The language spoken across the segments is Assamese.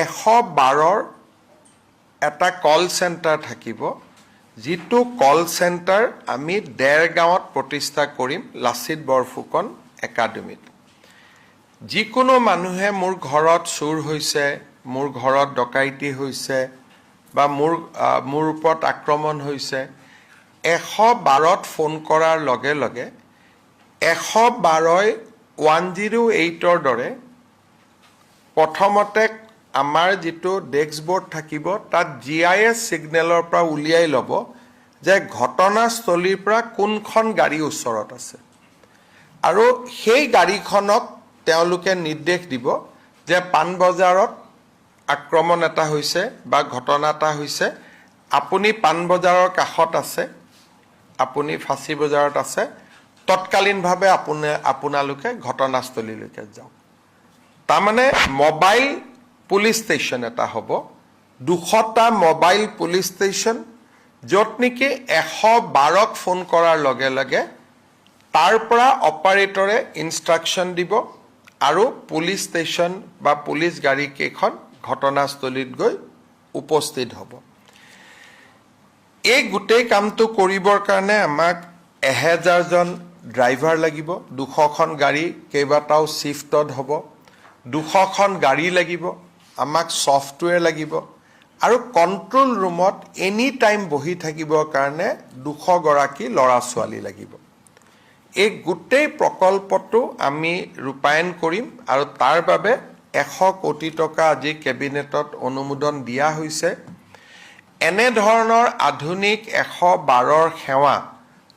112 এটা কল চেণ্টাৰ থাকিব যিটো কল চেণ্টাৰ আমি দেৰগাঁৱত প্ৰতিষ্ঠা কৰিম লাচিত বৰফুকন একাডেমীত যিকোনো মানুহে মোৰ ঘৰত চুৰ হৈছে মোৰ ঘৰত ডকাইতি হৈছে বা মোৰ ওপৰত আক্ৰমণ হৈছে 112ত ফোন কৰাৰ লগে লগে 112ই 108ৰ দৰে প্ৰথমতে আমাৰ যেটো ডেস্কবোৰ্ড থাকিব তাত GIS সিগনেলৰ পৰা উলিয়াই ল'ব যে ঘটনাস্থলীৰ পৰা কোনখন গাড়ী ওচৰত আছে আৰু সেই গাড়ীখনক তেওঁলোকে নিৰ্দেশ দিব যে পানবজাৰত আক্ৰমণ এটা হৈছে বা ঘটনা এটা হৈছে আপুনি পানবজাৰৰ কাষত আছে আপুনি ফাঁচী বজাৰত আছে তৎকালীনভাৱে আপোনালোকে ঘটনাস্থলীলৈকে যাওক তাৰমানে মোবাইল পুলিচ ষ্টেচন এটা হ'ব 200টা মোবাইল পুলিচ ষ্টেচন য'ত নেকি 112ক ফোন কৰাৰ লগে লগে তাৰ পৰা অপাৰেটৰে ইনষ্ট্ৰাকচন দিব আৰু পুলিচ ষ্টেচন বা পুলিচ গাড়ী কেইখন ঘটনাস্থলীত গৈ উপস্থিত হ'ব এই গোটেই কামটো কৰিবৰ কাৰণে আমাক 1000 জন ড্ৰাইভাৰ লাগিব 200খন গাড়ী কেইবাটাও শিফটত হ'ব 200খন গাড়ী লাগিব আমাক সফটওয়্যাৰ লাগিব আৰু কন্ট্ৰোল ৰুমত এনি টাইম বহি থাকিবৰ কাৰণে 200 গৰাকী লৰা ছোৱালী লাগিব এই গোটেই প্ৰকল্পটো আমি ৰূপায়ণ কৰিম আৰু তাৰ বাবে 100 কোটি টকা আজি কেবিনেটত অনুমোদন দিয়া হৈছে এনে ধৰণৰ আধুনিক 112ৰ সেৱা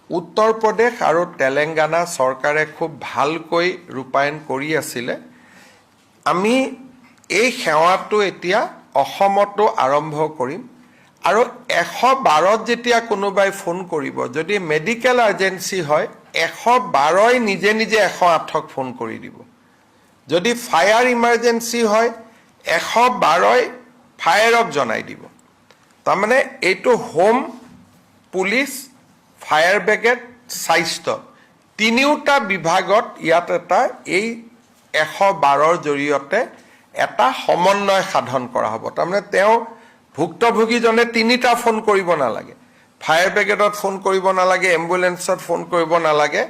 উত্তৰ প্ৰদেশ আৰু তেলেংগানা চৰকাৰে খুব ভালকৈ ৰূপায়ণ কৰি আছিল আমি এই সেৱাটো এতিয়া অসমতো আৰম্ভ কৰিম আৰু 112ত যেতিয়া কোনোবাই ফোন কৰিব যদি মেডিকেল এজেন্সি হয় 112ই নিজে নিজে 108ক ফোন কৰি দিব যদি ফায়াৰ ইমাৰ্জেন্সি হয় 112ই ফায়াৰক জনাই দিব তাৰমানে এইটো হোম পুলিচ ফায়াৰ ব্ৰিগেড স্বাস্থ্য তিনিওটা বিভাগত ইয়াত এটা এই 112ৰ জৰিয়তে এটা সমন্বয় সাধন কৰা হ'ব তাৰমানে তেওঁ ভুক্তভোগীজনে তিনিটা ফোন কৰিব নালাগে ফায়াৰ ব্ৰিগেডত ফোন কৰিব নালাগে এম্বুলেন্সত ফোন কৰিব নালাগে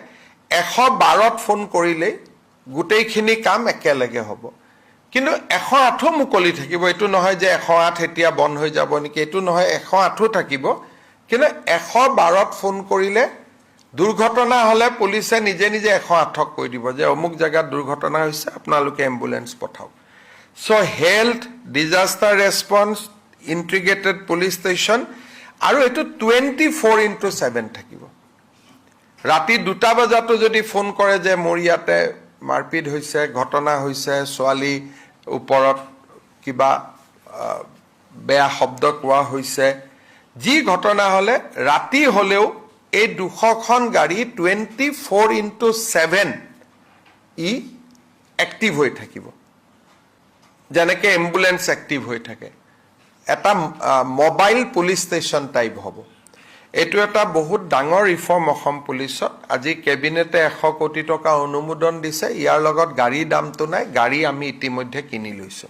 112ত ফোন কৰিলে গোটেইখিনি কাম একেলগে হ'ব কিন্তু 108 মুকলি থাকিব এটো নহয় যে 108 এতিয়া বন্ধ হৈ যাব নেকি এটো নহয় 108 থাকিব কিন্তু 112ত ফোন কৰিলে দুৰ্ঘটনা হলে পুলিচে নিজে নিজে 108ক কৈ দিব যে অমুক জায়গাত দুৰ্ঘটনা হৈছে আপোনালোকে এম্বুলেন্স পঠাওক so health disaster response integrated police station আৰু এটো 24/7 থাকিব ৰাতি 2টা বজাতো যদি ফোন কৰে যে মোৰ ইয়াতে মাৰপিট হৈছে ঘটনা হৈছে ছোৱালী ওপৰত কিবা বেয়া শব্দ কোৱা হৈছে যি ঘটনা হলে ৰাতি হলেও এই 200খন গাড়ী 24/7 ই এক্টিভ হৈ থাকিব যেনেকৈ এম্বুলেন্স এক্টিভ হৈ থাকে এটা মোবাইল পুলিচ ষ্টেচন টাইপ হ'ব এটো এটা বহুত ডাঙৰ ৰিফৰ্ম অসম পুলিচত আজি কেবিনেটে 100 কোটি টকা অনুমোদন দিছে ইয়াৰ লগত গাড়ী দামটো নাই গাড়ী আমি ইতিমধ্যে কিনি লৈছো